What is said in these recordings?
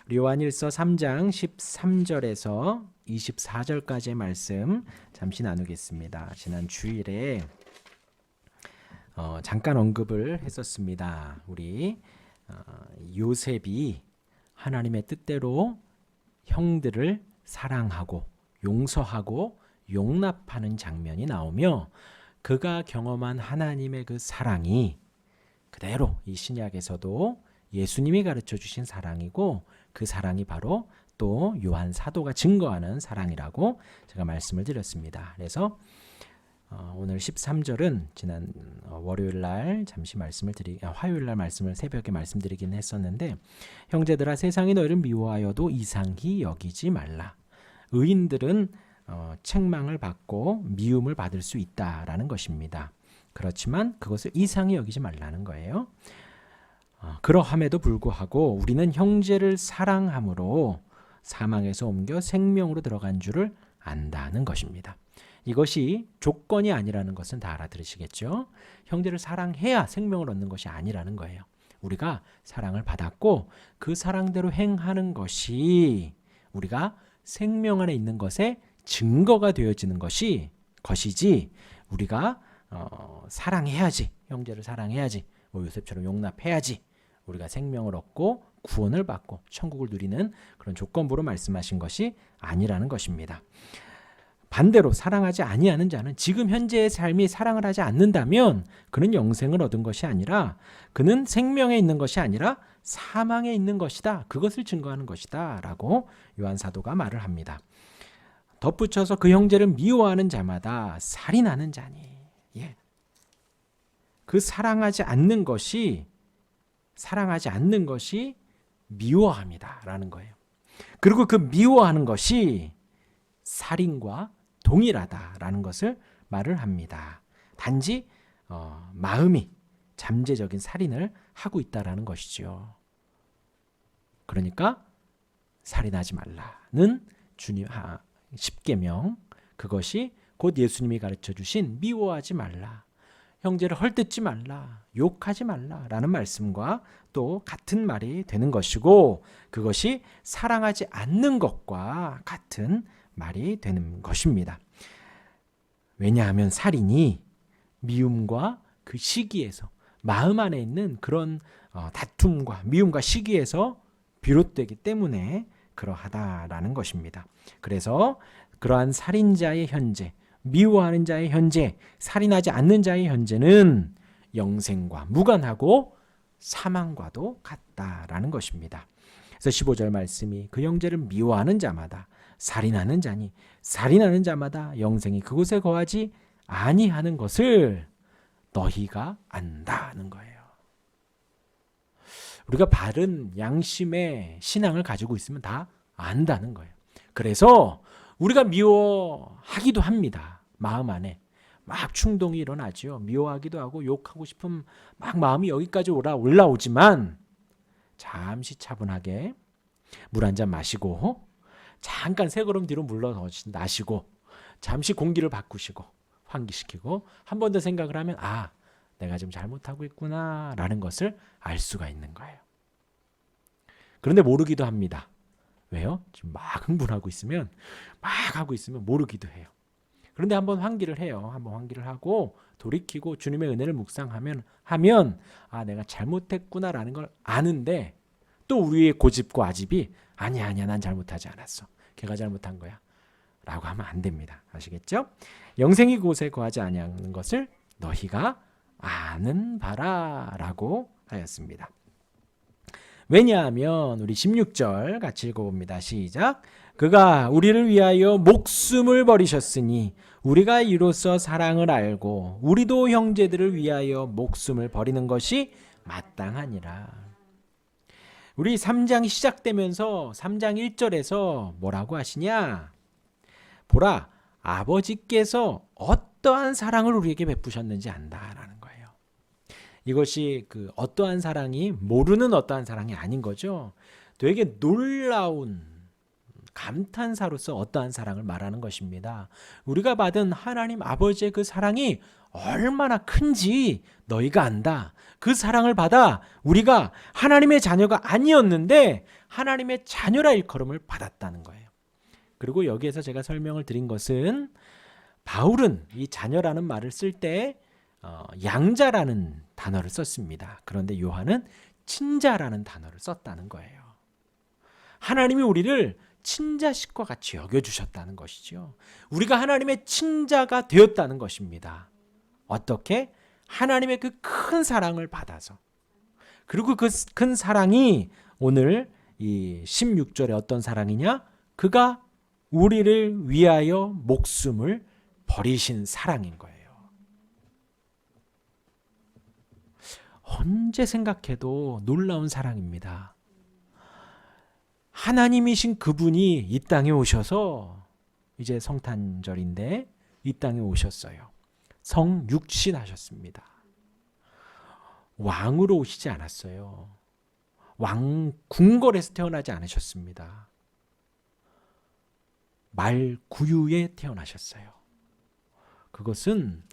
우리 요한일서 3장 13절에서 24절까지의 말씀 잠시 나누겠습니다. 지난 주일에 잠깐 언급을 했었습니다. 우리 요셉이 하나님의 뜻대로 형들을 사랑하고 용서하고 용납하는 장면이 나오며 그가 경험한 하나님의 그 사랑이 그대로 이 신약에서도 예수님이 가르쳐 주신 사랑이고 그 사랑이 바로 또 요한 사도가 증거하는 사랑이라고 제가 말씀을 드렸습니다. 그래서 오늘 13절은 지난 월요일 날 잠시 화요일 날 말씀을 새벽에 말씀드리긴 했었는데, 형제들아 세상이 너희를 미워하여도 이상히 여기지 말라. 의인들은 책망을 받고 미움을 받을 수 있다라는 것입니다. 그렇지만 그것을 이상히 여기지 말라는 거예요. 그러함에도 불구하고 우리는 형제를 사랑함으로 사망에서 옮겨 생명으로 들어간 줄을 안다는 것입니다. 이것이 조건이 아니라는 것은 다 알아들으시겠죠? 형제를 사랑해야 생명을 얻는 것이 아니라는 거예요. 우리가 사랑을 받았고 그 사랑대로 행하는 것이 우리가 생명 안에 있는 것의 증거가 되어지는 것이지 우리가 사랑해야지, 형제를 사랑해야지, 요셉처럼 용납해야지 우리가 생명을 얻고 구원을 받고 천국을 누리는 그런 조건부로 말씀하신 것이 아니라는 것입니다. 반대로 사랑하지 아니하는 자는 지금 현재의 삶이 사랑을 하지 않는다면 그는 영생을 얻은 것이 아니라 그는 생명에 있는 것이 아니라 사망에 있는 것이다. 그것을 증거하는 것이다 라고 요한 사도가 말을 합니다. 덧붙여서 그 형제를 미워하는 자마다 살인하는 자니. 그 사랑하지 않는 것이 미워함이다 라는 거예요. 그리고 그 미워하는 것이 살인과 동일하다라는 것을 말을 합니다. 단지 마음이 잠재적인 살인을 하고 있다라는 것이죠. 그러니까 살인하지 말라는 주님 10계명, 그것이 곧 예수님이 가르쳐 주신 미워하지 말라, 형제를 헐뜯지 말라, 욕하지 말라라는 말씀과 또 같은 말이 되는 것이고, 그것이 사랑하지 않는 것과 같은 말이 되는 것입니다. 왜냐하면 살인이 미움과 그 시기에서, 마음 안에 있는 그런 다툼과 미움과 시기에서 비롯되기 때문에 그러하다라는 것입니다. 그래서 그러한 살인자의 현재, 미워하는 자의 현재, 살인하지 않는 자의 현재는 영생과 무관하고 사망과도 같다라는 것입니다. 그래서 15절 말씀이 그 형제를 미워하는 자마다 살인하는 자니 살인하는 자마다 영생이 그곳에 거하지 아니하는 것을 너희가 안다는 거예요. 우리가 바른 양심의 신앙을 가지고 있으면 다 안다는 거예요. 그래서 우리가 미워하기도 합니다. 마음 안에 막 충동이 일어나죠. 미워하기도 하고 욕하고 싶은 막 마음이 여기까지 올라오지만 잠시 차분하게 물 한 잔 마시고 잠깐 세 걸음 뒤로 물러나시고 잠시 공기를 바꾸시고 환기시키고 한 번 더 생각을 하면 내가 지금 잘못하고 있구나 라는 것을 알 수가 있는 거예요. 그런데 모르기도 합니다. 왜요? 지금 막 흥분하고 있으면 막 하고 있으면 모르기도 해요. 그런데 한번 환기를 해요. 한번 환기를 하고 돌이키고 주님의 은혜를 묵상하면 내가 잘못했구나라는 걸 아는데 또 우리의 고집과 아집이 아니야 난 잘못하지 않았어. 걔가 잘못한 거야 라고 하면 안 됩니다. 아시겠죠? 영생이 그곳에 거하지 아니하는 것을 너희가 아는 바라라고 하였습니다. 왜냐하면 우리 16절 같이 읽어봅니다. 시작. 그가 우리를 위하여 목숨을 버리셨으니 우리가 이로써 사랑을 알고 우리도 형제들을 위하여 목숨을 버리는 것이 마땅하니라. 우리 3장이 시작되면서 3장 1절에서 뭐라고 하시냐? 보라, 아버지께서 어떠한 사랑을 우리에게 베푸셨는지 안다라는 거예요. 이것이 그 어떠한 사랑이 모르는 어떠한 사랑이 아닌 거죠. 되게 놀라운 감탄사로서 어떠한 사랑을 말하는 것입니다. 우리가 받은 하나님 아버지의 그 사랑이 얼마나 큰지 너희가 안다. 그 사랑을 받아 우리가 하나님의 자녀가 아니었는데 하나님의 자녀라 일컬음을 받았다는 거예요. 그리고 여기에서 제가 설명을 드린 것은 바울은 이 자녀라는 말을 쓸 때 양자라는 단어를 썼습니다. 그런데 요한은 친자라는 단어를 썼다는 거예요. 하나님이 우리를 친자식과 같이 여겨주셨다는 것이죠. 우리가 하나님의 친자가 되었다는 것입니다. 어떻게? 하나님의 그 큰 사랑을 받아서. 그리고 그 큰 사랑이 오늘 이 16절에 어떤 사랑이냐? 그가 우리를 위하여 목숨을 버리신 사랑인 거예요. 언제 생각해도 놀라운 사랑입니다. 하나님이신 그분이 이 땅에 오셔서, 이제 성탄절인데 이 땅에 오셨어요. 성육신하셨습니다. 왕으로 오시지 않았어요. 왕 궁궐에서 태어나지 않으셨습니다. 말구유에 태어나셨어요. 그것은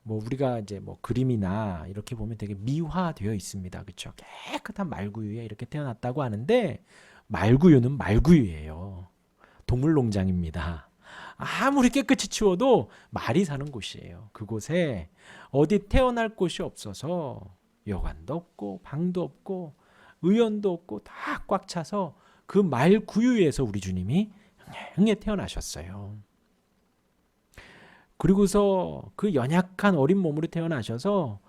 뭐 우리가 이제 뭐 그림이나 이렇게 보면 되게 미화되어 있습니다. 그렇죠? 깨끗한 말구유에 이렇게 태어났다고 하는데 말구유는 말구유예요. 동물농장입니다. 아무리 깨끗이 치워도 말이 사는 곳이에요. 그곳에 어디 태어날 곳이 없어서 여관도 없고 방도 없고 의원도 없고 다 꽉 차서 그 말구유에서 우리 주님이 흥에 태어나셨어요. 그리고서 그 연약한 어린 몸으로 태어나셔서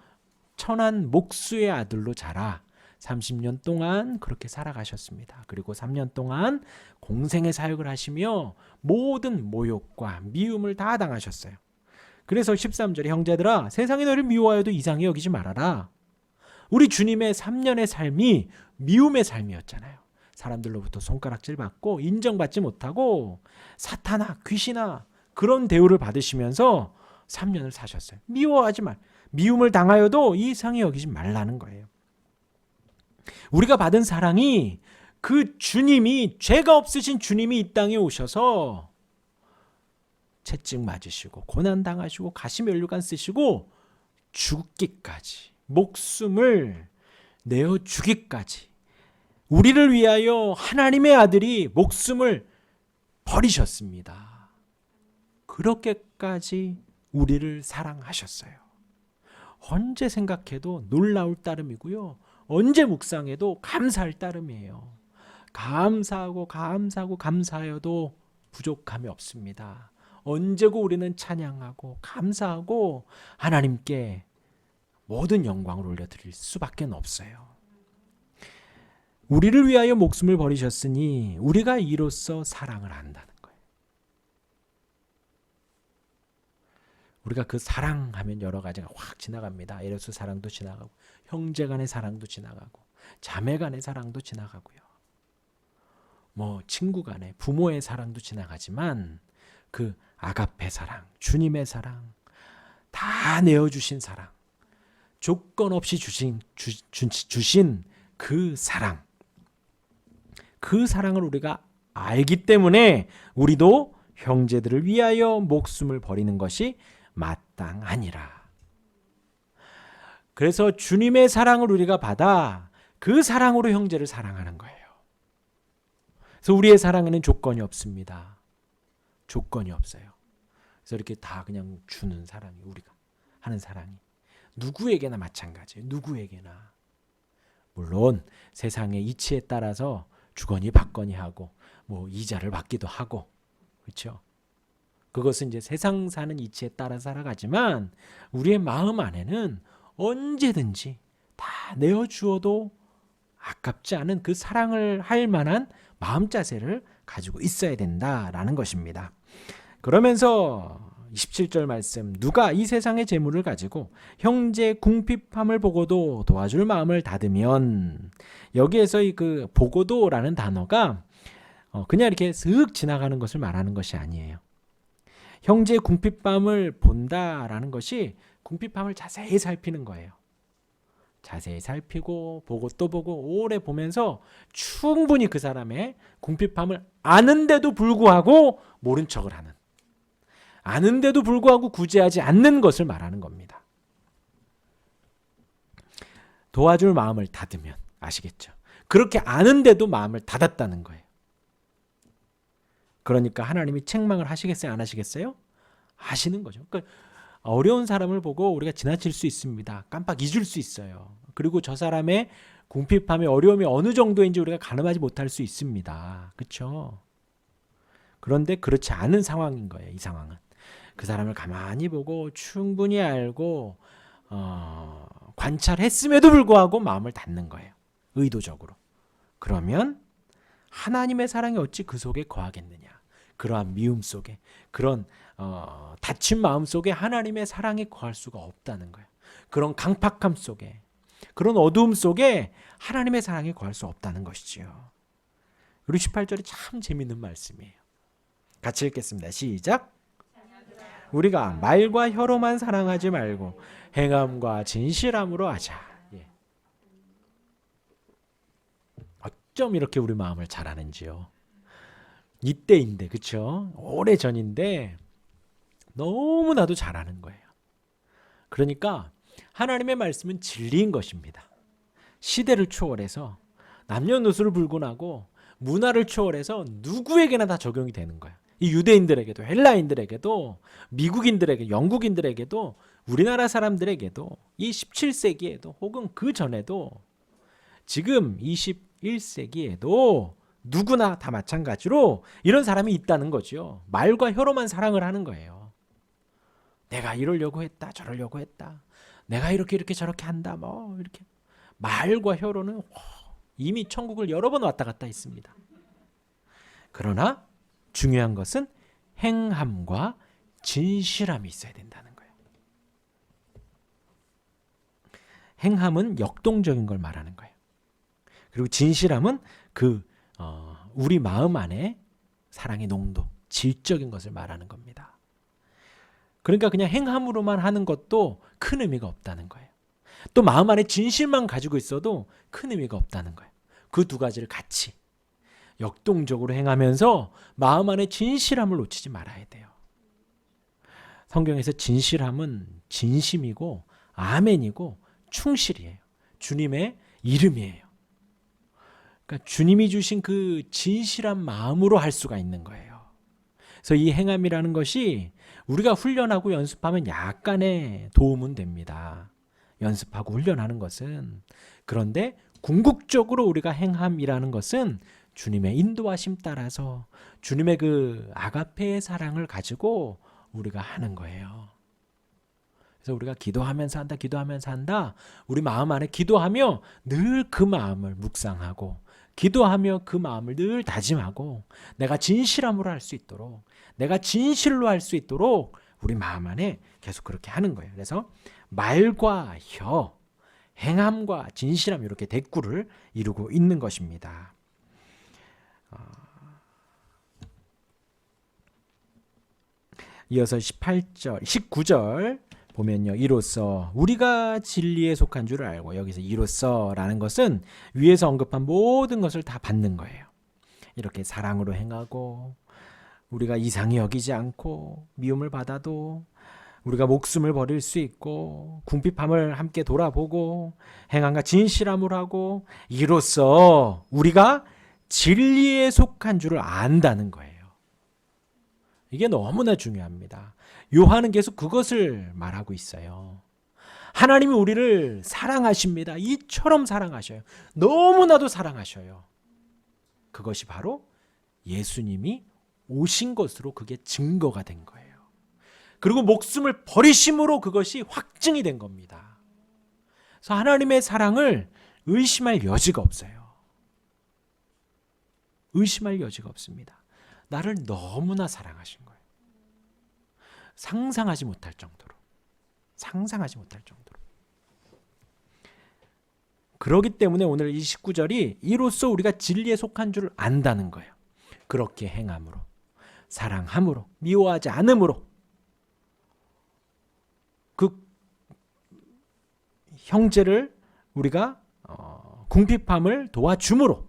천한 목수의 아들로 자라 30년 동안 그렇게 살아가셨습니다. 그리고 3년 동안 공생의 사역을 하시며 모든 모욕과 미움을 다 당하셨어요. 그래서 13절에 형제들아 세상이 너를 미워하여도 이상히 여기지 말아라. 우리 주님의 3년의 삶이 미움의 삶이었잖아요. 사람들로부터 손가락질 받고 인정받지 못하고 사탄아 귀신아 그런 대우를 받으시면서 3년을 사셨어요. 미워하지 말. 미움을 당하여도 이상히 여기지 말라는 거예요. 우리가 받은 사랑이 그 주님이 죄가 없으신 주님이 이 땅에 오셔서 채찍 맞으시고 고난 당하시고 가시면류관 쓰시고 죽기까지 목숨을 내어 주기까지 우리를 위하여 하나님의 아들이 목숨을 버리셨습니다. 그렇게까지 우리를 사랑하셨어요. 언제 생각해도 놀라울 따름이고요. 언제 묵상해도 감사할 따름이에요. 감사하고 감사하고 감사하여도 부족함이 없습니다. 언제고 우리는 찬양하고 감사하고 하나님께 모든 영광을 올려드릴 수밖에 없어요. 우리를 위하여 목숨을 버리셨으니 우리가 이로써 사랑을 안다는 거예요. 우리가 그 사랑하면 여러 가지가 확 지나갑니다. 에로스 사랑도 지나가고 형제 간의 사랑도 지나가고 자매 간의 사랑도 지나가고요. 뭐 친구 간의 부모의 사랑도 지나가지만 그 아가페 사랑, 주님의 사랑, 다 내어주신 사랑, 조건 없이 주신 그 사랑, 그 사랑을 우리가 알기 때문에 우리도 형제들을 위하여 목숨을 버리는 것이 마땅하니라. 그래서 주님의 사랑을 우리가 받아 그 사랑으로 형제를 사랑하는 거예요. 그래서 우리의 사랑에는 조건이 없습니다. 조건이 없어요. 그래서 이렇게 다 그냥 주는 사랑이 우리가 하는 사랑이 누구에게나 마찬가지예요. 누구에게나. 물론 세상의 이치에 따라서 주거니 받거니 하고 뭐 이자를 받기도 하고 그렇죠. 그것은 이제 세상 사는 이치에 따라 살아가지만 우리의 마음 안에는 언제든지 다 내어주어도 아깝지 않은 그 사랑을 할 만한 마음 자세를 가지고 있어야 된다라는 것입니다. 그러면서 27절 말씀 누가 이 세상의 재물을 가지고 형제 궁핍함을 보고도 도와줄 마음을 닫으면 여기에서 그 보고도라는 단어가 그냥 이렇게 슥 지나가는 것을 말하는 것이 아니에요. 형제의 궁핍함을 본다라는 것이 궁핍함을 자세히 살피는 거예요. 자세히 살피고 보고 또 보고 오래 보면서 충분히 그 사람의 궁핍함을 아는데도 불구하고 모른 척을 하는 아는데도 불구하고 구제하지 않는 것을 말하는 겁니다. 도와줄 마음을 닫으면 아시겠죠? 그렇게 아는데도 마음을 닫았다는 거예요. 그러니까 하나님이 책망을 하시겠어요? 안 하시겠어요? 하시는 거죠. 그러니까 어려운 사람을 보고 우리가 지나칠 수 있습니다. 깜빡 잊을 수 있어요. 그리고 저 사람의 궁핍함의 어려움이 어느 정도인지 우리가 가늠하지 못할 수 있습니다. 그렇죠? 그런데 그렇지 않은 상황인 거예요. 이 상황은. 그 사람을 가만히 보고 충분히 알고 관찰했음에도 불구하고 마음을 닫는 거예요. 의도적으로. 그러면 하나님의 사랑이 어찌 그 속에 거하겠느냐. 그러한 미움 속에, 그런 닫힌 마음 속에 하나님의 사랑이 거할 수가 없다는 거예요. 그런 강팍함 속에, 그런 어두움 속에 하나님의 사랑이 거할 수 없다는 것이지요. 그리고 18절이 참 재밌는 말씀이에요. 같이 읽겠습니다. 시작. 우리가 말과 혀로만 사랑하지 말고 행함과 진실함으로 하자. 예. 어쩜 이렇게 우리 마음을 잘 아는지요. 이때인데, 그렇죠? 오래전인데 너무나도 잘 아는 거예요. 그러니까 하나님의 말씀은 진리인 것입니다. 시대를 초월해서 남녀노소를 불문하고 문화를 초월해서 누구에게나 다 적용이 되는 거예요. 이 유대인들에게도, 헬라인들에게도, 미국인들에게, 영국인들에게도, 우리나라 사람들에게도, 이 17세기에도 혹은 그 전에도, 지금 21세기에도 누구나 다 마찬가지로 이런 사람이 있다는 거죠. 말과 혀로만 사랑을 하는 거예요. 내가 이러려고 했다, 저러려고 했다. 내가 이렇게 저렇게 한다, 뭐 이렇게. 말과 혀로는 이미 천국을 여러 번 왔다 갔다 했습니다. 그러나 중요한 것은 행함과 진실함이 있어야 된다는 거예요. 행함은 역동적인 걸 말하는 거예요. 그리고 진실함은 우리 마음 안에 사랑의 농도, 질적인 것을 말하는 겁니다. 그러니까 그냥 행함으로만 하는 것도 큰 의미가 없다는 거예요. 또 마음 안에 진실만 가지고 있어도 큰 의미가 없다는 거예요. 그 두 가지를 같이 역동적으로 행하면서 마음 안에 진실함을 놓치지 말아야 돼요. 성경에서 진실함은 진심이고 아멘이고 충실이에요. 주님의 이름이에요. 그러니까 주님이 주신 그 진실한 마음으로 할 수가 있는 거예요. 그래서 이 행함이라는 것이 우리가 훈련하고 연습하면 약간의 도움은 됩니다. 연습하고 훈련하는 것은. 그런데 궁극적으로 우리가 행함이라는 것은 주님의 인도하심 따라서 주님의 그 아가페의 사랑을 가지고 우리가 하는 거예요. 그래서 우리가 기도하면서 한다. 우리 마음 안에 기도하며 늘 그 마음을 묵상하고 기도하며 그 마음을 늘 다짐하고 내가 진실함으로 할 수 있도록, 내가 진실로 할 수 있도록 우리 마음 안에 계속 그렇게 하는 거예요. 그래서 말과 혀, 행함과 진실함, 이렇게 대꾸를 이루고 있는 것입니다. 이어서 19절 보면요. 이로써 우리가 진리에 속한 줄을 알고, 여기서 이로써라는 것은 위에서 언급한 모든 것을 다 받는 거예요. 이렇게 사랑으로 행하고, 우리가 이상히 여기지 않고, 미움을 받아도 우리가 목숨을 버릴 수 있고, 궁핍함을 함께 돌아보고, 행함과 진실함으로 하고, 이로써 우리가 진리에 속한 줄을 안다는 거예요. 이게 너무나 중요합니다. 요한은 계속 그것을 말하고 있어요. 하나님이 우리를 사랑하십니다. 이처럼 사랑하셔요. 너무나도 사랑하셔요. 그것이 바로 예수님이 오신 것으로 그게 증거가 된 거예요. 그리고 목숨을 버리심으로 그것이 확증이 된 겁니다. 그래서 하나님의 사랑을 의심할 여지가 없어요. 의심할 여지가 없습니다. 나를 너무나 사랑하신 거예요. 상상하지 못할 정도로. 그렇기 때문에 오늘 이 19절이 이로써 우리가 진리에 속한 줄 안다는 거예요. 그렇게 행함으로, 사랑함으로, 미워하지 않음으로, 그 형제를 우리가 궁핍함을 도와줌으로,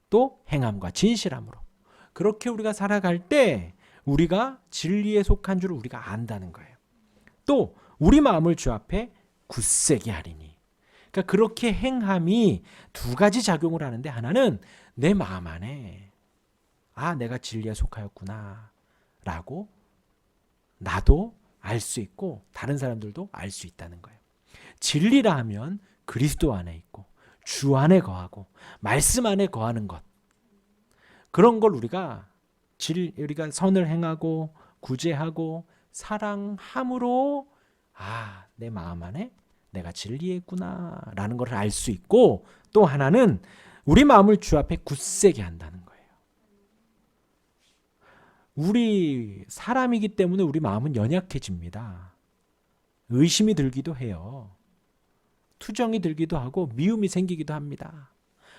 또 행함과 진실함으로, 그렇게 우리가 살아갈 때 우리가 진리에 속한 줄을 우리가 안다는 거예요. 또 우리 마음을 주 앞에 굳세게 하리니, 그러니까 그렇게 행함이 두 가지 작용을 하는데, 하나는 내 마음 안에 내가 진리에 속하였구나 라고 나도 알 수 있고 다른 사람들도 알 수 있다는 거예요. 진리라 하면 그리스도 안에 있고 주 안에 거하고 말씀 안에 거하는 것, 그런 걸 우리가 선을 행하고 구제하고 사랑함으로 내 마음 안에 내가 진리에 있구나 라는 걸 알 수 있고, 또 하나는 우리 마음을 주 앞에 굳세게 한다는 거예요. 우리 사람이기 때문에 우리 마음은 연약해집니다. 의심이 들기도 해요. 투정이 들기도 하고 미움이 생기기도 합니다.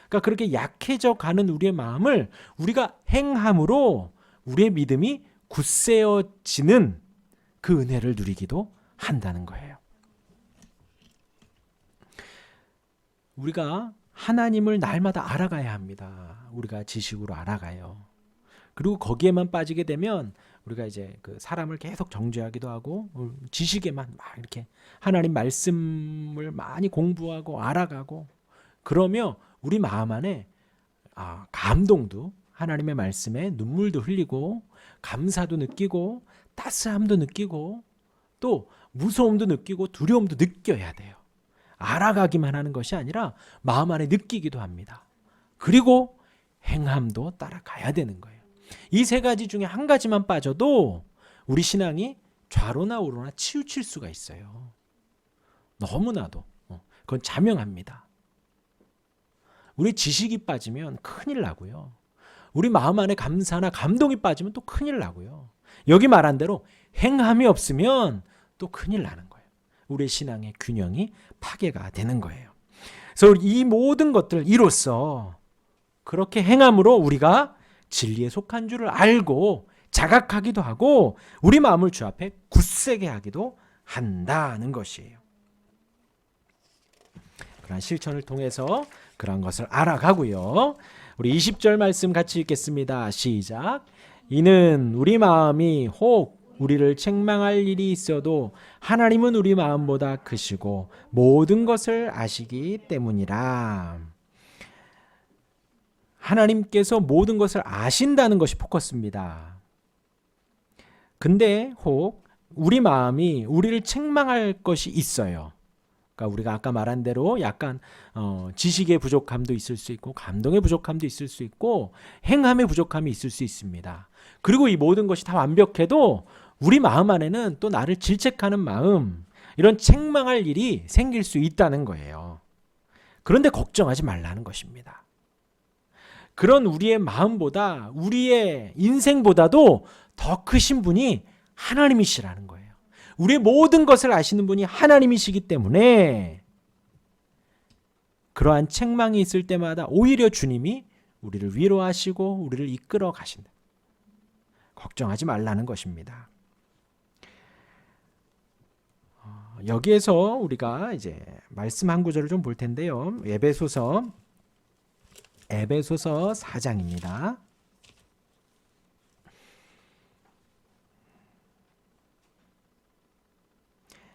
그러니까 그렇게 약해져 가는 우리의 마음을 우리가 행함으로 우리의 믿음이 굳세어지는 그 은혜를 누리기도 한다는 거예요. 우리가 하나님을 날마다 알아가야 합니다. 우리가 지식으로 알아가요. 그리고 거기에만 빠지게 되면 우리가 이제 그 사람을 계속 정죄하기도 하고 지식에만 막 이렇게 하나님 말씀을 많이 공부하고 알아가고, 그러면 우리 마음 안에 감동도, 하나님의 말씀에 눈물도 흘리고 감사도 느끼고 따스함도 느끼고 또 무서움도 느끼고 두려움도 느껴야 돼요. 알아가기만 하는 것이 아니라 마음 안에 느끼기도 합니다. 그리고 행함도 따라가야 되는 거예요. 이 세 가지 중에 한 가지만 빠져도 우리 신앙이 좌로나 우로나 치우칠 수가 있어요. 너무나도 그건 자명합니다. 우리 지식이 빠지면 큰일 나고요. 우리 마음 안에 감사나 감동이 빠지면 또 큰일 나고요. 여기 말한 대로 행함이 없으면 또 큰일 나는 거예요. 우리의 신앙의 균형이 파괴가 되는 거예요. 그래서 이 모든 것들 이로써 그렇게 행함으로 우리가 진리에 속한 줄을 알고 자각하기도 하고 우리 마음을 주 앞에 굳세게 하기도 한다는 것이에요. 그러한 실천을 통해서 그런 것을 알아가고요. 우리 20절 말씀 같이 읽겠습니다. 시작. 이는 우리 마음이 혹 우리를 책망할 일이 있어도 하나님은 우리 마음보다 크시고 모든 것을 아시기 때문이라. 하나님께서 모든 것을 아신다는 것이 포커스입니다. 근데 혹 우리 마음이 우리를 책망할 것이 있어요. 그러니까 우리가 아까 말한 대로 약간 지식의 부족함도 있을 수 있고 감동의 부족함도 있을 수 있고 행함의 부족함이 있을 수 있습니다. 그리고 이 모든 것이 다 완벽해도 우리 마음 안에는 또 나를 질책하는 마음, 이런 책망할 일이 생길 수 있다는 거예요. 그런데 걱정하지 말라는 것입니다. 그런 우리의 마음보다 우리의 인생보다도 더 크신 분이 하나님이시라는 거예요. 우리의 모든 것을 아시는 분이 하나님이시기 때문에 그러한 책망이 있을 때마다 오히려 주님이 우리를 위로하시고 우리를 이끌어 가신다. 걱정하지 말라는 것입니다. 여기에서 우리가 이제 말씀 한 구절을 좀 볼 텐데요. 에베소서 4장입니다.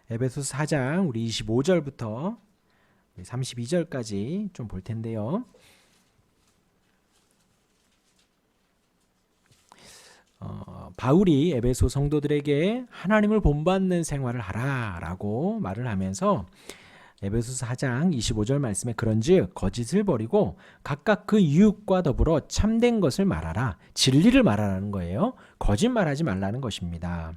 에베소서 4장 우리 25절부터 32절까지 좀 볼 텐데요. 바울이 에베소 성도들에게 하나님을 본받는 생활을 하라라고 말을 하면서 에베소서 4장 25절 말씀에 그런즉 거짓을 버리고 각각 그 이웃과 더불어 참된 것을 말하라. 진리를 말하라는 거예요. 거짓말하지 말라는 것입니다.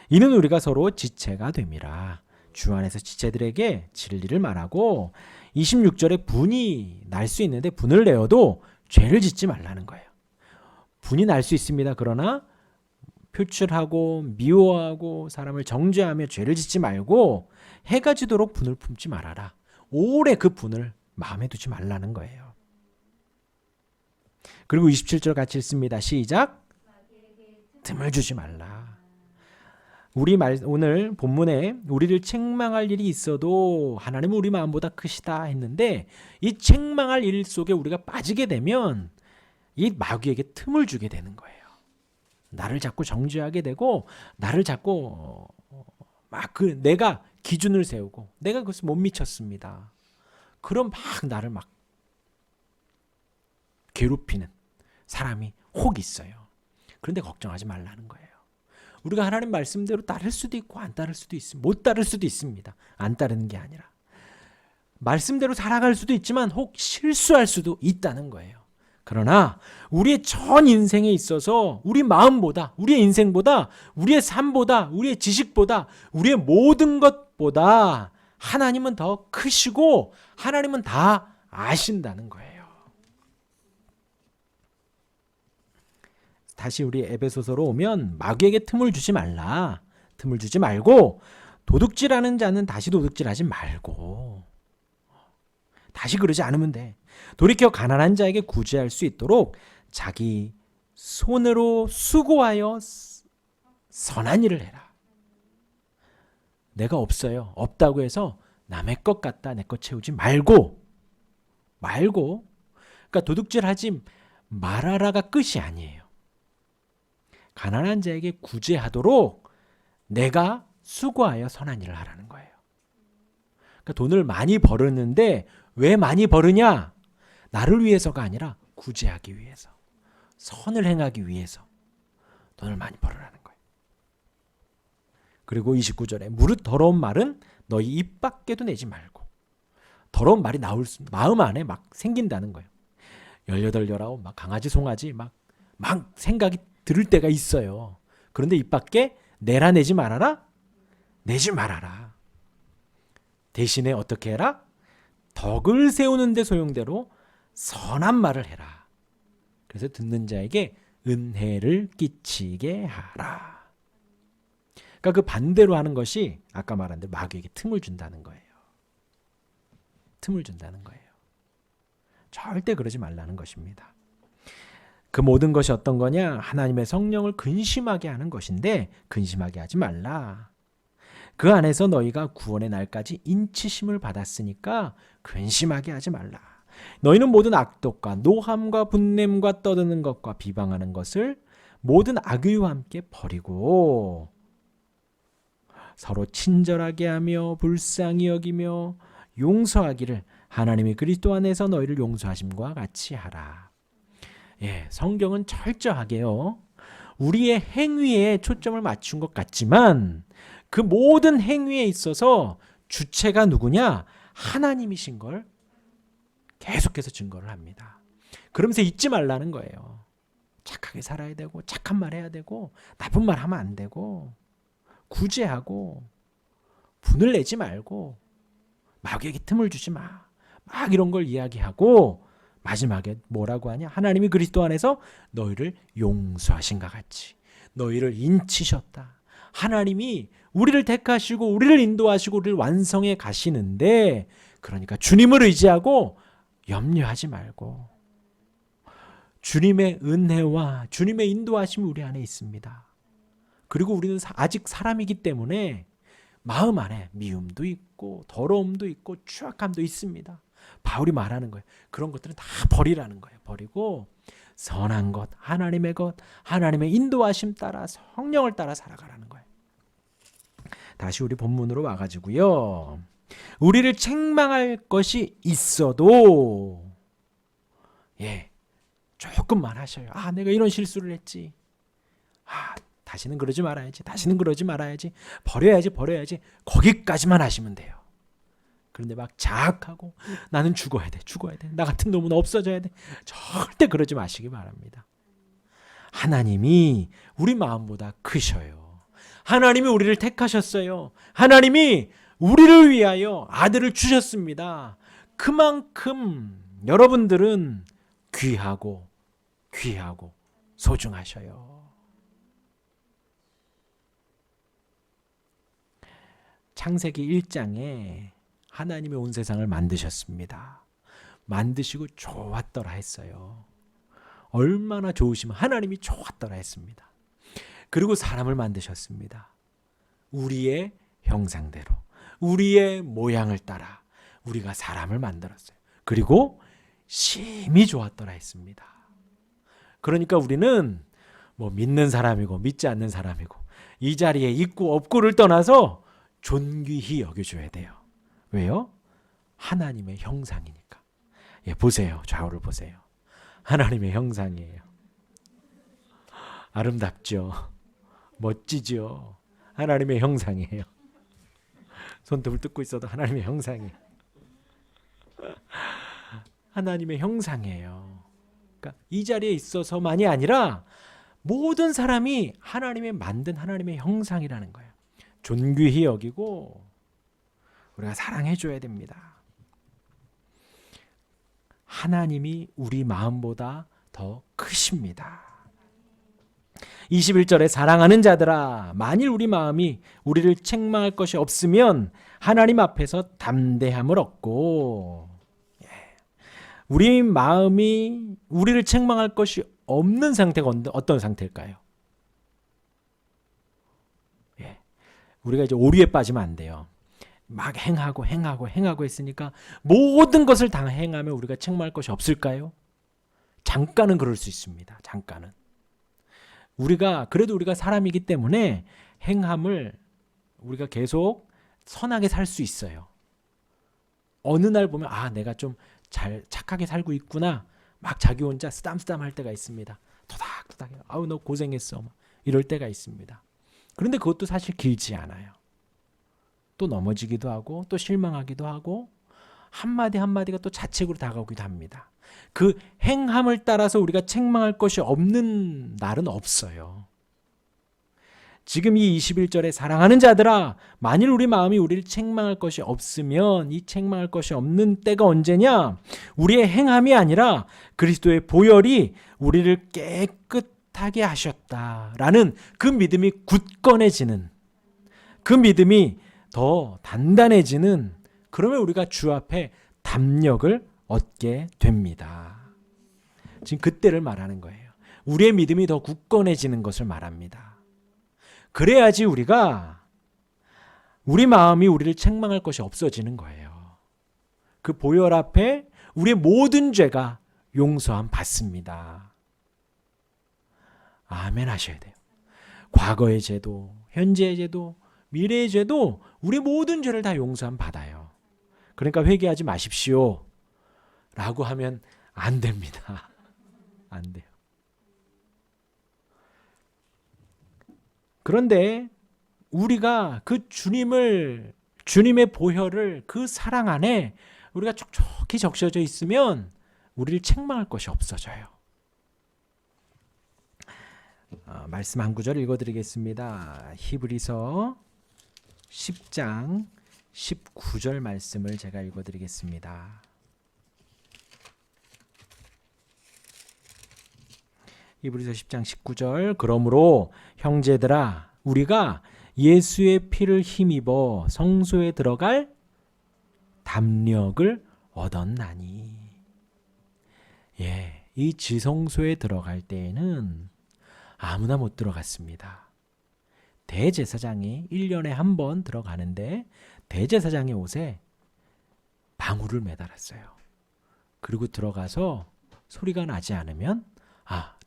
이는 우리가 서로 지체가 됨이라. 주 안에서 지체들에게 진리를 말하고 26절에 분이 날 수 있는데 분을 내어도 죄를 짓지 말라는 거예요. 분이 날 수 있습니다. 그러나 표출하고 미워하고 사람을 정죄하며 죄를 짓지 말고 해가 지도록 분을 품지 말아라. 오래 그 분을 마음에 두지 말라는 거예요. 그리고 27절 같이 읽습니다. 시작. 틈을 주지 말라. 오늘 본문에 우리를 책망할 일이 있어도 하나님은 우리 마음보다 크시다 했는데 이 책망할 일 속에 우리가 빠지게 되면 이 마귀에게 틈을 주게 되는 거예요. 나를 자꾸 정죄하게 되고 나를 자꾸 내가 기준을 세우고 내가 그것을 못 미쳤습니다. 그럼 막 나를 막 괴롭히는 사람이 혹 있어요. 그런데 걱정하지 말라는 거예요. 우리가 하나님 말씀대로 따를 수도 있고 안 따를 수도 있습니다. 못 따를 수도 있습니다. 안 따르는 게 아니라 말씀대로 살아갈 수도 있지만 혹 실수할 수도 있다는 거예요. 그러나 우리의 전 인생에 있어서 우리 마음보다, 우리의 인생보다, 우리의 삶보다, 우리의 지식보다, 우리의 모든 것보다 하나님은 더 크시고 하나님은 다 아신다는 거예요. 다시 우리 에베소서로 오면 마귀에게 틈을 주지 말라. 틈을 주지 말고 도둑질하는 자는 다시 도둑질하지 말고 다시 그러지 않으면 돼. 돌이켜 가난한 자에게 구제할 수 있도록 자기 손으로 수고하여 선한 일을 해라. 내가 없어요. 없다고 해서 남의 것 갖다 내 것 채우지 말고 그러니까 도둑질하지 말아라가 끝이 아니에요. 가난한 자에게 구제하도록 내가 수고하여 선한 일을 하라는 거예요. 그러니까 돈을 많이 벌었는데 왜 많이 벌으냐? 나를 위해서가 아니라 구제하기 위해서, 선을 행하기 위해서 돈을 많이 벌으라는 거예요. 그리고 29절에 무릇 더러운 말은 너희 입 밖에도 내지 말고, 더러운 말이 나올 마음 안에 막 생긴다는 거예요. 18, 19 막 강아지 송아지 막 생각이 들을 때가 있어요. 그런데 입 밖에 내라 내지 말아라? 내지 말아라. 대신에 어떻게 해라? 덕을 세우는 데 소용대로 선한 말을 해라. 그래서 듣는 자에게 은혜를 끼치게 하라. 그러니까 그 반대로 하는 것이 아까 말한 대로 마귀에게 틈을 준다는 거예요. 틈을 준다는 거예요. 절대 그러지 말라는 것입니다. 그 모든 것이 어떤 거냐? 하나님의 성령을 근심하게 하는 것인데 근심하게 하지 말라. 그 안에서 너희가 구원의 날까지 인치심을 받았으니까 근심하게 하지 말라. 너희는 모든 악독과 노함과 분냄과 떠드는 것과 비방하는 것을 모든 악의와 함께 버리고 서로 친절하게 하며 불쌍히 여기며 용서하기를 하나님이 그리스도 안에서 너희를 용서하심과 같이 하라. 예, 성경은 철저하게요. 우리의 행위에 초점을 맞춘 것 같지만 그 모든 행위에 있어서 주체가 누구냐? 하나님이신 걸 계속해서 증거를 합니다. 그러면서 잊지 말라는 거예요. 착하게 살아야 되고 착한 말 해야 되고 나쁜 말 하면 안 되고 구제하고 분을 내지 말고 마귀에게 틈을 주지 마. 막 이런 걸 이야기하고 마지막에 뭐라고 하냐? 하나님이 그리스도 안에서 너희를 용서하신가 같이 너희를 인치셨다. 하나님이 우리를 택하시고 우리를 인도하시고 우리를 완성해 가시는데 그러니까 주님을 의지하고 염려하지 말고 주님의 은혜와 주님의 인도하심이 우리 안에 있습니다. 그리고 우리는 아직 사람이기 때문에 마음 안에 미움도 있고 더러움도 있고 추악함도 있습니다. 바울이 말하는 거예요. 그런 것들은 다 버리라는 거예요. 버리고 선한 것, 하나님의 것, 하나님의 인도하심 따라 성령을 따라 살아가라는 거예요. 다시 우리 본문으로 와가지고요. 우리를 책망할 것이 있어도 조금만 하셔요. 내가 이런 실수를 했지. 다시는 그러지 말아야지. 다시는 그러지 말아야지. 버려야지. 거기까지만 하시면 돼요. 그런데 막 자학하고 나는 죽어야 돼. 나 같은 놈은 없어져야 돼. 절대 그러지 마시기 바랍니다. 하나님이 우리 마음보다 크셔요. 하나님이 우리를 택하셨어요. 하나님이 우리를 위하여 아들을 주셨습니다. 그만큼 여러분들은 귀하고 소중하셔요. 창세기 1장에 하나님이 온 세상을 만드셨습니다. 만드시고 좋았더라 했어요. 얼마나 좋으시면 하나님이 좋았더라 했습니다. 그리고 사람을 만드셨습니다. 우리의 형상대로, 우리의 모양을 따라 우리가 사람을 만들었어요. 그리고 심히 좋았더라 했습니다. 그러니까 우리는 뭐 믿는 사람이고 믿지 않는 사람이고 이 자리에 있고 없고를 떠나서 존귀히 여겨줘야 돼요. 왜요? 하나님의 형상이니까. 예, 보세요. 좌우를 보세요. 하나님의 형상이에요. 아름답죠. 멋지죠. 하나님의 형상이에요. 손톱을 뜯고 있어도 하나님의 형상이에요. 하나님의 형상이에요. 그러니까 이 자리에 있어서만이 아니라 모든 사람이 하나님의 만든 하나님의 형상이라는 거예요. 존귀히 여기고 우리가 사랑해줘야 됩니다. 하나님이 우리 마음보다 더 크십니다. 21절에 사랑하는 자들아, 만일 우리 마음이 우리를 책망할 것이 없으면 하나님 앞에서 담대함을 얻고, 우리 마음이 우리를 책망할 것이 없는 상태가 어떤 상태일까요? 우리가 이제 오류에 빠지면 안 돼요. 막 행하고 했으니까 모든 것을 다 행하면 우리가 책망할 것이 없을까요? 잠깐은 그럴 수 있습니다. 잠깐은. 그래도 우리가 사람이기 때문에 행함을 우리가 계속 선하게 살 수 있어요. 어느 날 보면 내가 좀 착하게 살고 있구나. 막 자기 혼자 쓰담쓰담 할 때가 있습니다. 토닥토닥 너 고생했어. 이럴 때가 있습니다. 그런데 그것도 사실 길지 않아요. 또 넘어지기도 하고 또 실망하기도 하고 한마디 한마디가 또 자책으로 다가오기도 합니다. 그 행함을 따라서 우리가 책망할 것이 없는 날은 없어요. 지금 이 21절에 사랑하는 자들아, 만일 우리 마음이 우리를 책망할 것이 없으면 이 책망할 것이 없는 때가 언제냐? 우리의 행함이 아니라 그리스도의 보혈이 우리를 깨끗하게 하셨다라는 그 믿음이 굳건해지는, 그 믿음이 더 단단해지는, 그러면 우리가 주 앞에 담력을 얻게 됩니다. 지금 그때를 말하는 거예요. 우리의 믿음이 더 굳건해지는 것을 말합니다. 그래야지 우리 마음이 우리를 책망할 것이 없어지는 거예요. 그 보혈 앞에 우리의 모든 죄가 용서함 받습니다. 아멘 하셔야 돼요. 과거의 죄도, 현재의 죄도, 미래의 죄도 우리 모든 죄를 다 용서함 받아요. 그러니까 회개하지 마십시오 라고 하면 안 됩니다. 안 돼요. 그런데 우리가 그 주님의 보혈을, 그 사랑 안에 우리가 촉촉히 적셔져 있으면 우리를 책망할 것이 없어져요. 말씀 한 구절 읽어드리겠습니다. 히브리서 10장 19절 말씀을 제가 읽어드리겠습니다. 히브리서 10장 19절, 그러므로 형제들아, 우리가 예수의 피를 힘입어 성소에 들어갈 담력을 얻었나니. 이 지성소에 들어갈 때에는 아무나 못 들어갔습니다. 대제사장이 1년에 한 번 들어가는데 대제사장의 옷에 방울을 매달았어요. 그리고 들어가서 소리가 나지 않으면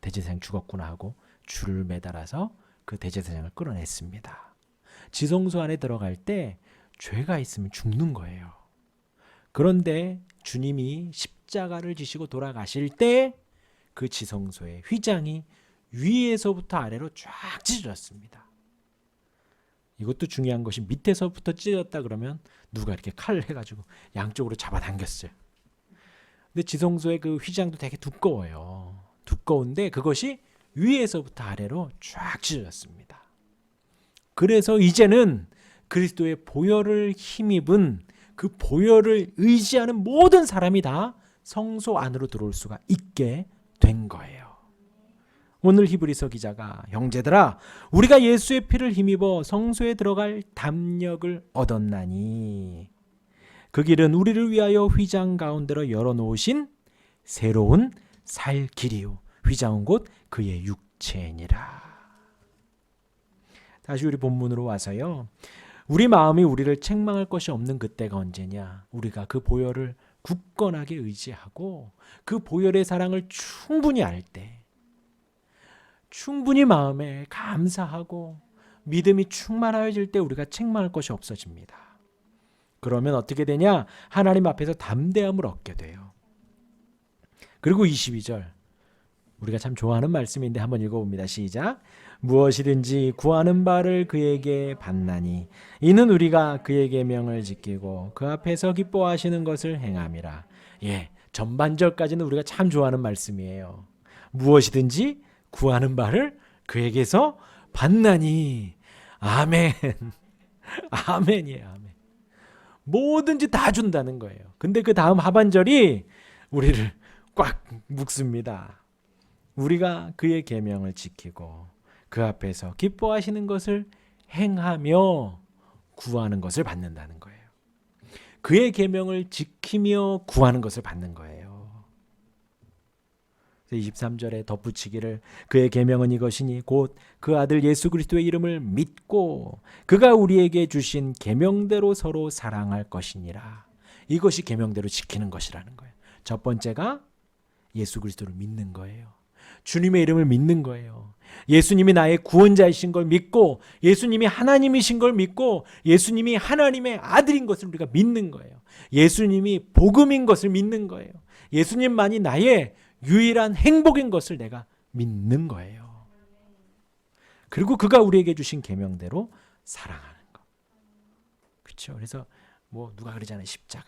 대제사장 죽었구나 하고 줄을 매달아서 그 대제사장을 끌어냈습니다. 지성소 안에 들어갈 때 죄가 있으면 죽는 거예요. 그런데 주님이 십자가를 지시고 돌아가실 때 그 지성소의 휘장이 위에서부터 아래로 쫙 찢어졌습니다. 이것도 중요한 것이 밑에서부터 찢어졌다 그러면 누가 이렇게 칼을 해가지고 양쪽으로 잡아당겼어요. 근데 지성소의 그 휘장도 되게 두꺼워요. 두꺼운데 그것이 위에서부터 아래로 쫙 찢어졌습니다. 그래서 이제는 그리스도의 보혈을 힘입은, 그 보혈을 의지하는 모든 사람이 다 성소 안으로 들어올 수가 있게 된 거예요. 오늘 히브리서 기자가 형제들아, 우리가 예수의 피를 힘입어 성소에 들어갈 담력을 얻었나니 그 길은 우리를 위하여 휘장 가운데로 열어놓으신 새로운 살 길이요, 휘장은 곧 그의 육체니라. 다시 우리 본문으로 와서요, 우리 마음이 우리를 책망할 것이 없는 그때가 언제냐? 우리가 그 보혈을 굳건하게 의지하고 그 보혈의 사랑을 충분히 알 때, 충분히 마음에 감사하고 믿음이 충만해질 때 우리가 책망할 것이 없어집니다. 그러면 어떻게 되냐? 하나님 앞에서 담대함을 얻게 돼요. 그리고 22절 우리가 참 좋아하는 말씀인데 한번 읽어봅니다. 시작. 무엇이든지 구하는 바를 그에게 받나니 이는 우리가 그의 계명을 지키고 그 앞에서 기뻐하시는 것을 행함이라. 전반절까지는 우리가 참 좋아하는 말씀이에요. 무엇이든지 구하는 바를 그에게서 받나니. 아멘. 아멘이에요. 아멘. 뭐든지 다 준다는 거예요. 근데 그 다음 하반절이 우리를 꽉 묶습니다. 우리가 그의 계명을 지키고 그 앞에서 기뻐하시는 것을 행하며 구하는 것을 받는다는 거예요. 그의 계명을 지키며 구하는 것을 받는 거예요. 23절에 덧붙이기를 그의 계명은 이것이니 곧 그 아들 예수 그리스도의 이름을 믿고 그가 우리에게 주신 계명대로 서로 사랑할 것이니라. 이것이 계명대로 지키는 것이라는 거예요. 첫 번째가 예수 그리스도를 믿는 거예요. 주님의 이름을 믿는 거예요. 예수님이 나의 구원자이신 걸 믿고 예수님이 하나님이신 걸 믿고 예수님이 하나님의 아들인 것을 우리가 믿는 거예요. 예수님이 복음인 것을 믿는 거예요. 예수님만이 나의 유일한 행복인 것을 내가 믿는 거예요. 그리고 그가 우리에게 주신 계명대로 사랑하는 것. 그렇죠? 그래서 누가 그러잖아요. 십자가.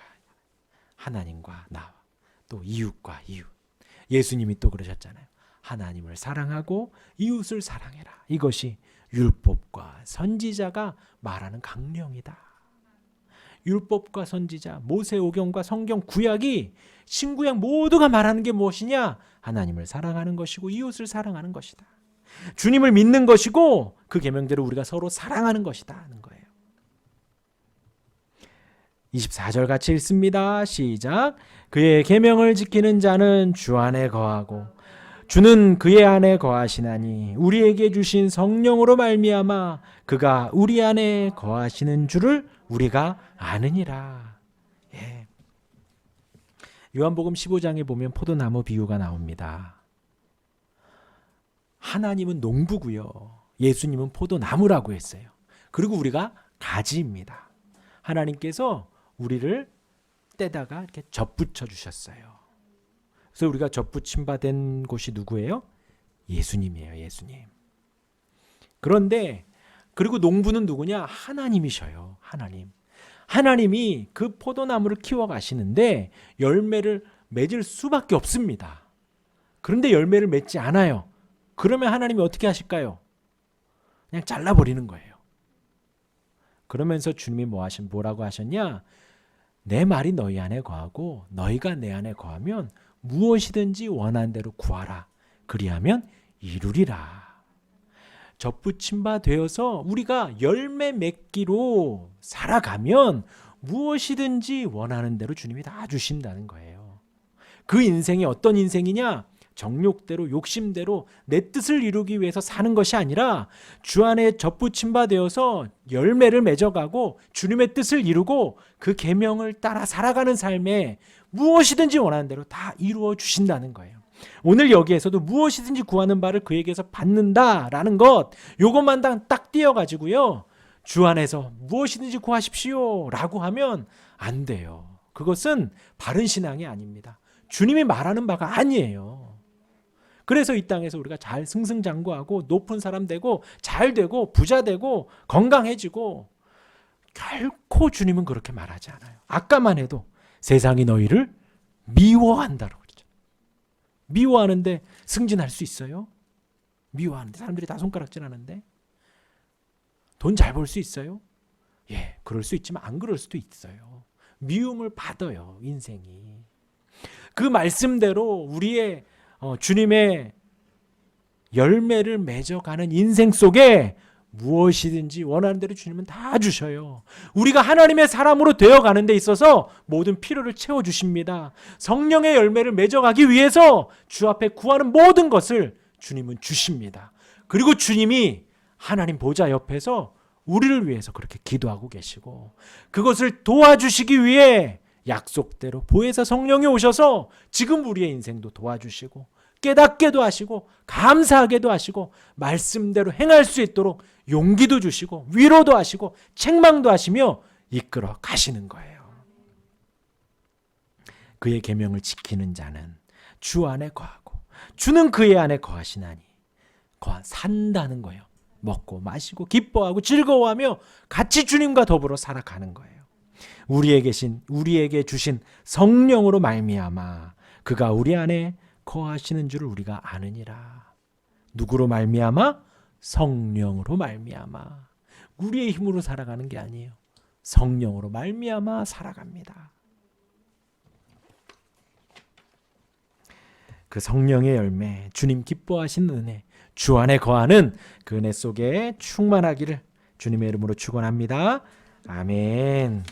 하나님과 나와 또 이웃과 이웃. 예수님이 또 그러셨잖아요. 하나님을 사랑하고 이웃을 사랑해라. 이것이 율법과 선지자가 말하는 강령이다. 율법과 선지자, 모세오경과 성경 구약이 신구약 모두가 말하는 게 무엇이냐? 하나님을 사랑하는 것이고 이웃을 사랑하는 것이다. 주님을 믿는 것이고 그 계명대로 우리가 서로 사랑하는 것이다 하는 거예요. 24절 같이 읽습니다. 시작. 그의 계명을 지키는 자는 주 안에 거하고 주는 그의 안에 거하시나니 우리에게 주신 성령으로 말미암아 그가 우리 안에 거하시는 줄을 우리가 아느니라. 요한복음 15장에 보면 포도나무 비유가 나옵니다. 하나님은 농부고요. 예수님은 포도나무라고 했어요. 그리고 우리가 가지입니다. 하나님께서 우리를 떼다가 이렇게 접붙여 주셨어요. 그래서 우리가 접붙임 받은 곳이 누구예요? 예수님이에요. 예수님. 그런데 그리고 농부는 누구냐? 하나님이셔요. 하나님. 하나님이 그 포도나무를 키워 가시는데 열매를 맺을 수밖에 없습니다. 그런데 열매를 맺지 않아요. 그러면 하나님이 어떻게 하실까요? 그냥 잘라버리는 거예요. 그러면서 주님이 뭐라고 하셨냐? 내 말이 너희 안에 거하고 너희가 내 안에 거하면 무엇이든지 원하는 대로 구하라. 그리하면 이루리라. 접붙임 바 되어서 우리가 열매 맺기로 살아가면 무엇이든지 원하는 대로 주님이 다 주신다는 거예요. 그 인생이 어떤 인생이냐? 정욕대로 욕심대로 내 뜻을 이루기 위해서 사는 것이 아니라 주 안에 접붙임 바 되어서 열매를 맺어가고 주님의 뜻을 이루고 그 계명을 따라 살아가는 삶에 무엇이든지 원하는 대로 다 이루어 주신다는 거예요. 오늘 여기에서도 무엇이든지 구하는 바를 그에게서 받는다라는 것, 요것만 딱 띄어가지고요. 주 안에서 무엇이든지 구하십시오 라고 하면 안 돼요. 그것은 바른 신앙이 아닙니다. 주님이 말하는 바가 아니에요. 그래서 이 땅에서 우리가 잘 승승장구하고 높은 사람 되고 잘 되고 부자 되고 건강해지고 결코 주님은 그렇게 말하지 않아요. 아까만 해도 세상이 너희를 미워한다고 그러죠. 미워하는데 승진할 수 있어요? 미워하는데 사람들이 다 손가락질하는데 돈 잘 벌 수 있어요? 그럴 수 있지만 안 그럴 수도 있어요. 미움을 받아요, 인생이. 그 말씀대로 우리의 주님의 열매를 맺어가는 인생 속에 무엇이든지 원하는 대로 주님은 다 주셔요. 우리가 하나님의 사람으로 되어가는 데 있어서 모든 필요를 채워주십니다. 성령의 열매를 맺어가기 위해서 주 앞에 구하는 모든 것을 주님은 주십니다. 그리고 주님이 하나님 보좌 옆에서 우리를 위해서 그렇게 기도하고 계시고 그것을 도와주시기 위해 약속대로 보혜사 성령이 오셔서 지금 우리의 인생도 도와주시고 깨닫게도 하시고 감사하게도 하시고 말씀대로 행할 수 있도록 용기도 주시고 위로도 하시고 책망도 하시며 이끌어 가시는 거예요. 그의 계명을 지키는 자는 주 안에 거하고 주는 그의 안에 거하시나니 산다는 거예요. 먹고 마시고 기뻐하고 즐거워하며 같이 주님과 더불어 살아가는 거예요. 우리에게 주신 성령으로 말미암아 그가 우리 안에 거하시는 줄을 우리가 아느니라. 누구로 말미암아? 성령으로 말미암아. 우리의 힘으로 살아가는 게 아니에요. 성령으로 말미암아 살아갑니다. 그 성령의 열매, 주님 기뻐하신 은혜, 주 안에 거하는 그 은혜 속에 충만하기를 주님의 이름으로 축원합니다. 아멘.